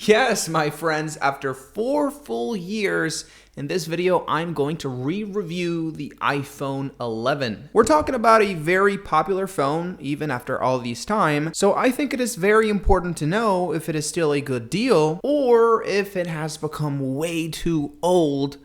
Yes, my friends, after 4 full years, in this video, I'm going to re-review the iPhone 11. We're talking about a very popular phone, even after all this time, so I think it is very important to know if it is still a good deal, or if it has become way too old,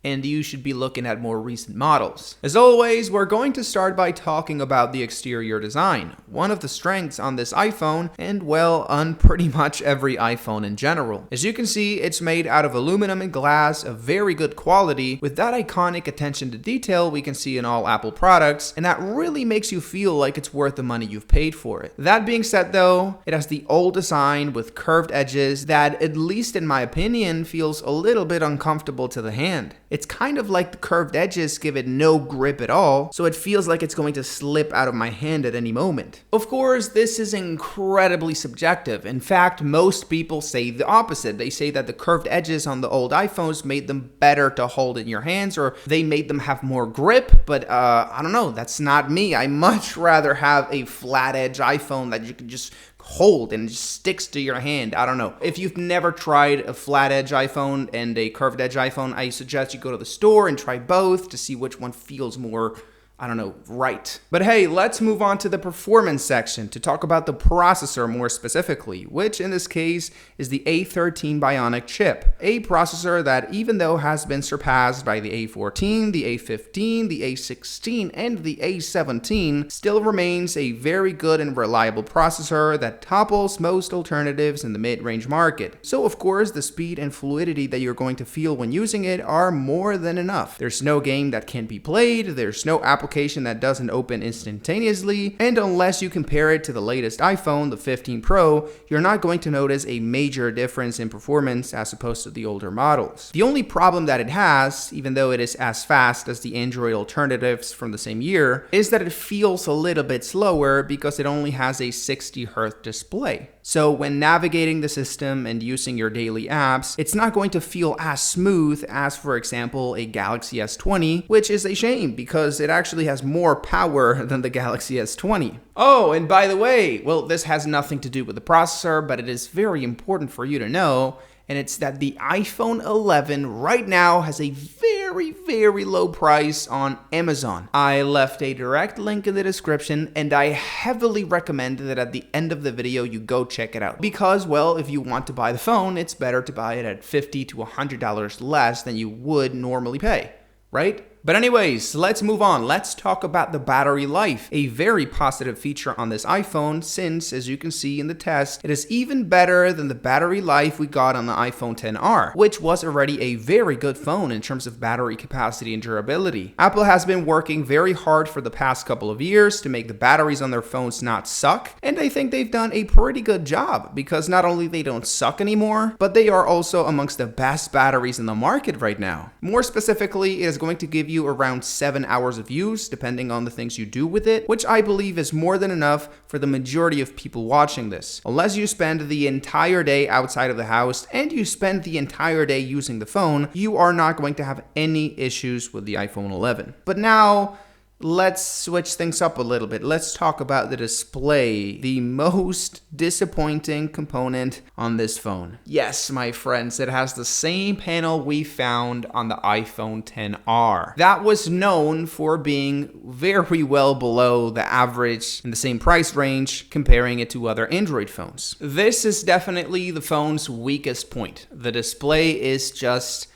and you should be looking at more recent models. As always, we're going to start by talking about the exterior design, one of the strengths on this iPhone, and well, on pretty much every iPhone in general. As you can see, it's made out of aluminum and glass of very good quality, with that iconic attention to detail we can see in all Apple products, and that really makes you feel like it's worth the money you've paid for it. That being said though, it has the old design with curved edges that, at least in my opinion, feels a little bit uncomfortable to the hand. It's kind of like the curved edges give it no grip at all, so it feels like it's going to slip out of my hand at any moment. Of course, this is incredibly subjective. In fact, most people say the opposite. They say that the curved edges on the old iPhones made them better to hold in your hands, or they made them have more grip, but I don't know, that's not me. I much rather have a flat edge iPhone that you can just hold and it just sticks to your hand. I don't know. If you've never tried a flat edge iPhone and a curved edge iPhone, I suggest you go to the store and try both to see which one feels more, I don't know, right. But hey, let's move on to the performance section to talk about the processor more specifically, which in this case is the A13 Bionic chip, a processor that, even though has been surpassed by the A14, the A15, the A16, and the A17, still remains a very good and reliable processor that topples most alternatives in the mid-range market. So of course, the speed and fluidity that you're going to feel when using it are more than enough. There's no game that can't be played, there's no application that doesn't open instantaneously, and unless you compare it to the latest iPhone, the 15 Pro, you're not going to notice a major difference in performance as opposed to the older models. The only problem that it has, even though it is as fast as the Android alternatives from the same year, is that it feels a little bit slower because it only has a 60 Hz display. So when navigating the system and using your daily apps, it's not going to feel as smooth as, for example, a Galaxy S20, which is a shame because it actually has more power than the Galaxy S20. Oh, and by the way, well, this has nothing to do with the processor, but it is very important for you to know, and it's that the iPhone 11 right now has a very low price on Amazon. I left a direct link in the description, and I heavily recommend that at the end of the video you go check it out. Because, well, if you want to buy the phone, it's better to buy it at $50 to $100 less than you would normally pay, right? But anyways, let's move on. Let's talk about the battery life, a very positive feature on this iPhone since, as you can see in the test, it is even better than the battery life we got on the iPhone XR, which was already a very good phone in terms of battery capacity and durability. Apple has been working very hard for the past couple of years to make the batteries on their phones not suck, and I think they've done a pretty good job because not only they don't suck anymore, but they are also amongst the best batteries in the market right now. More specifically, it is going to give you around 7 hours of use, depending on the things you do with it, which I believe is more than enough for the majority of people watching this. Unless you spend the entire day outside of the house and you spend the entire day using the phone, you are not going to have any issues with the iPhone 11. But now, let's switch things up a little bit. Let's talk about the display, the most disappointing component on this phone. Yes, my friends, it has the same panel we found on the iPhone XR. That was known for being very well below the average in the same price range, comparing it to other Android phones. This is definitely the phone's weakest point. The display is just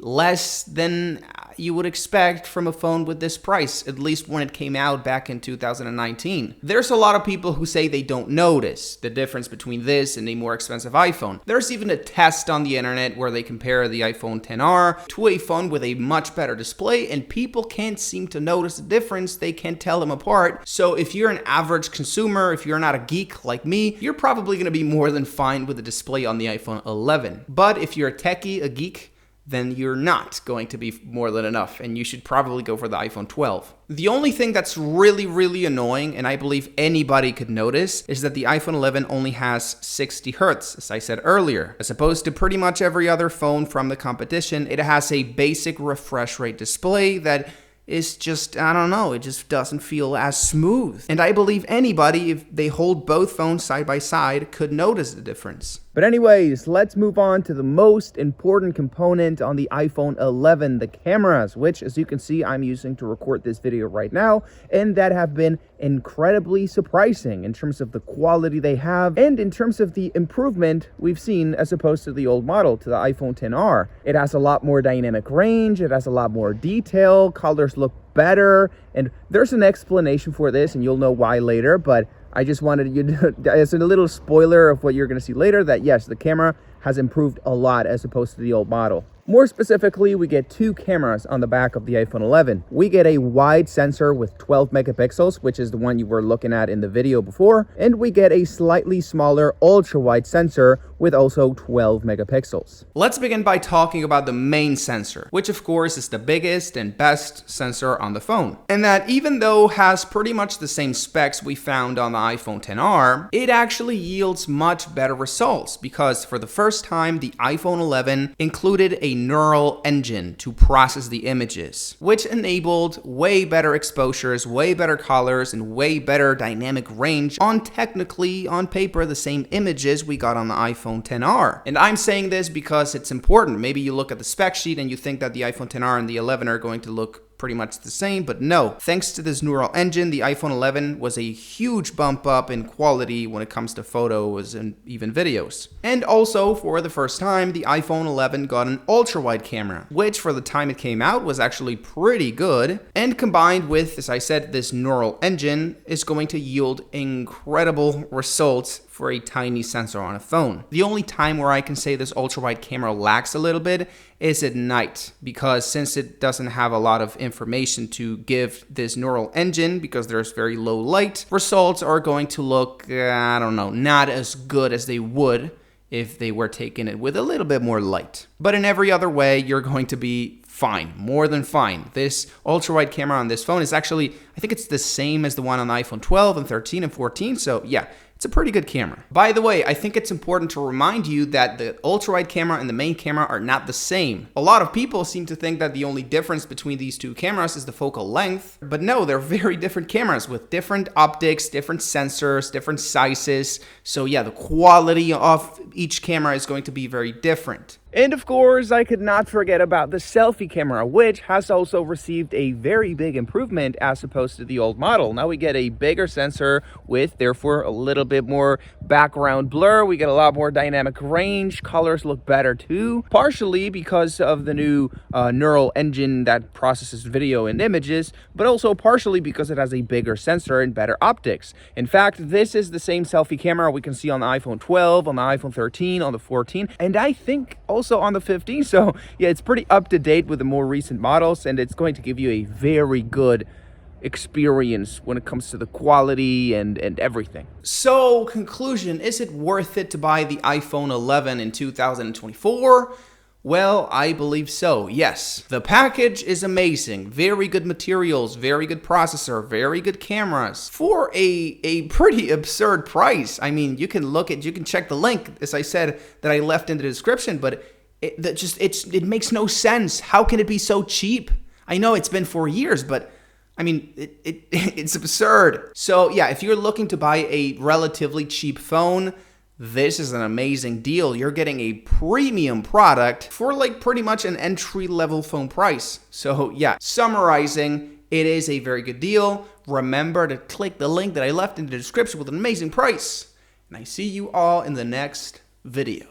less than you would expect from a phone with this price, at least when it came out back in 2019. There's a lot of people who say they don't notice the difference between this and a more expensive iPhone. There's even a test on the internet where they compare the iPhone XR to a phone with a much better display, and people can't seem to notice the difference. They can't tell them apart. So if you're an average consumer, if you're not a geek like me, you're probably going to be more than fine with the display on the iPhone 11. But if you're a techie, a geek, then you're not going to be more than enough, and you should probably go for the iPhone 12. The only thing that's really annoying, and I believe anybody could notice, is that the iPhone 11 only has 60 Hz, as I said earlier. As opposed to pretty much every other phone from the competition, it has a basic refresh rate display that is just, I don't know, it just doesn't feel as smooth. And I believe anybody, if they hold both phones side by side, could notice the difference. But anyways, let's move on to the most important component on the iPhone 11, the cameras, which, as you can see, I'm using to record this video right now, and that have been incredibly surprising in terms of the quality they have and in terms of the improvement we've seen as opposed to the old model, to the iPhone XR. It has a lot more dynamic range, it has a lot more detail, colors look better, and there's an explanation for this, and you'll know why later, but I just wanted you to, as a little spoiler of what you're going to see later, that yes, the camera has improved a lot as opposed to the old model. More specifically, we get two cameras on the back of the iPhone 11. We get a wide sensor with 12 megapixels, which is the one you were looking at in the video before, and we get a slightly smaller ultra-wide sensor with also 12 megapixels. Let's begin by talking about the main sensor, which of course is the biggest and best sensor on the phone. And that even though has pretty much the same specs we found on the iPhone XR, it actually yields much better results because for the first time, the iPhone 11 included a neural engine to process the images, which enabled way better exposures, way better colors, and way better dynamic range on technically, on paper, the same images we got on the iPhone XR. And I'm saying this because it's important. Maybe you look at the spec sheet and you think that the iPhone XR and the 11 are going to look pretty much the same, but no. Thanks to this neural engine, the iPhone 11 was a huge bump up in quality when it comes to photos and even videos. And also, for the first time, the iPhone 11 got an ultra-wide camera, which for the time it came out was actually pretty good. And combined with, as I said, this neural engine is going to yield incredible results for a tiny sensor on a phone. The only time where I can say this ultra-wide camera lacks a little bit is at night, because since it doesn't have a lot of information to give this neural engine, because there's very low light, results are going to look, I don't know, not as good as they would if they were taking it with a little bit more light. But in every other way, you're going to be fine, more than fine. This ultra-wide camera on this phone is actually, I think it's the same as the one on the iPhone 12 and 13 and 14, so yeah, it's a pretty good camera. By the way, I think it's important to remind you that the ultra-wide camera and the main camera are not the same. A lot of people seem to think that the only difference between these two cameras is the focal length, but no, they're very different cameras with different optics, different sensors, different sizes. So yeah, the quality of each camera is going to be very different. And of course, I could not forget about the selfie camera, which has also received a very big improvement as opposed to the old model. Now we get a bigger sensor with, therefore, a little bit more background blur. We get a lot more dynamic range. Colors look better too, partially because of the new neural engine that processes video and images, but also partially because it has a bigger sensor and better optics. In fact, this is the same selfie camera we can see on the iPhone 12, on the iPhone 13, on the 14, and I think also on the 15. So yeah, it's pretty up to date with the more recent models, and it's going to give you a very good experience when it comes to the quality and everything. So, conclusion, is it worth it to buy the iPhone 11 in 2024? Well, I believe so, yes. The package is amazing. Very good materials, very good processor, very good cameras for a pretty absurd price. I mean, you can check the link, as I said, that I left in the description, but it makes no sense. How can it be so cheap? I know it's been 4 years, but I mean, it's absurd. So yeah, if you're looking to buy a relatively cheap phone, this is an amazing deal. You're getting a premium product for like pretty much an entry-level phone price. So yeah, summarizing, it is a very good deal. Remember to click the link that I left in the description with an amazing price. And I see you all in the next video.